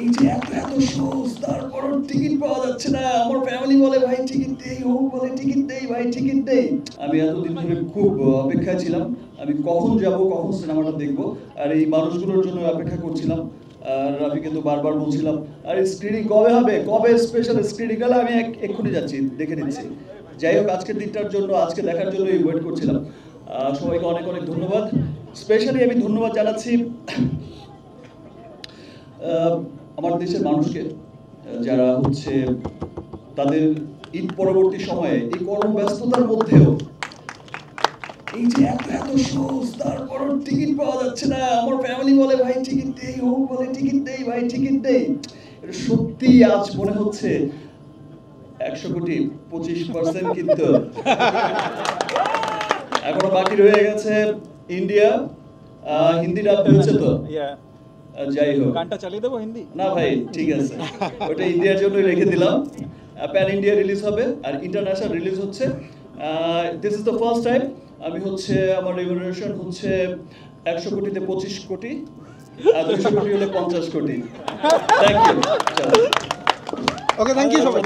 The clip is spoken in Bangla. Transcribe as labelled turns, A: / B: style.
A: এই যে এত এত শোজ, তারপর টিকিট পাওয়া যাচ্ছে না। আমার ফ্যামিলি বলে ভাই টিকিট দেই, ও বলে টিকিট দেই, ভাই টিকিট দেই। আমি এতদিন ধরে খুব অপেক্ষায় ছিলাম, আমি কখন যাব, কখন সিনেমাটা দেখব, আর এই মানুষগুলোর জন্য অপেক্ষা করছিলাম। আর রাফি কিন্তু বারবার বলছিলাম, আর স্ক্রিনিং কবে হবে, কবে স্পেশাল স্ক্রিনিং হলে আমি এক্ষুনি যাচ্ছি, দেখে নিচ্ছি। যাই হোক, আজকের দিনটার জন্য, আজকে দেখার জন্যই ওয়েট করছিলাম। সবাইকে অনেক অনেক ধন্যবাদ। স্পেশালি আমি ধন্যবাদ জানাচ্ছি আমার দেশের মানুষকে, যারা হচ্ছে তাদের ঈদ পরবর্তী সময়ে এই কর্মব্যস্ততার মধ্যেও এই যে এত এত শোজ, তারপর টিকিট পাওয়া যাচ্ছে না। আমার ফ্যামিলি বলে ভাই টিকিট দেই, ও বলে টিকিট দেই, ভাই টিকিট দেই। এটা সত্যি আজ মনে হচ্ছে 100 কোটি 25% কিন্তু এখনো বাকি রয়ে গেছে ইন্ডিয়া। হিন্দি ডাব হয়েছে তো, যাই হোক,
B: গানটা চালিয়ে দেবো হিন্দি
A: না ভাই ঠিক আছে, ওটা ইন্ডিয়ার জন্য রেখে দিলাম। প্যান ইন্ডিয়া রিলিজ হবে আর ইন্টারন্যাশনাল রিলিজ হচ্ছে। This is the first time আমি হচ্ছে আমার রেমুনারেশন হচ্ছে 100 কোটিতে 25 কোটি, আর 200 কোটি হলে 50 crore. Thank you.
B: Okay, thank you সবাই।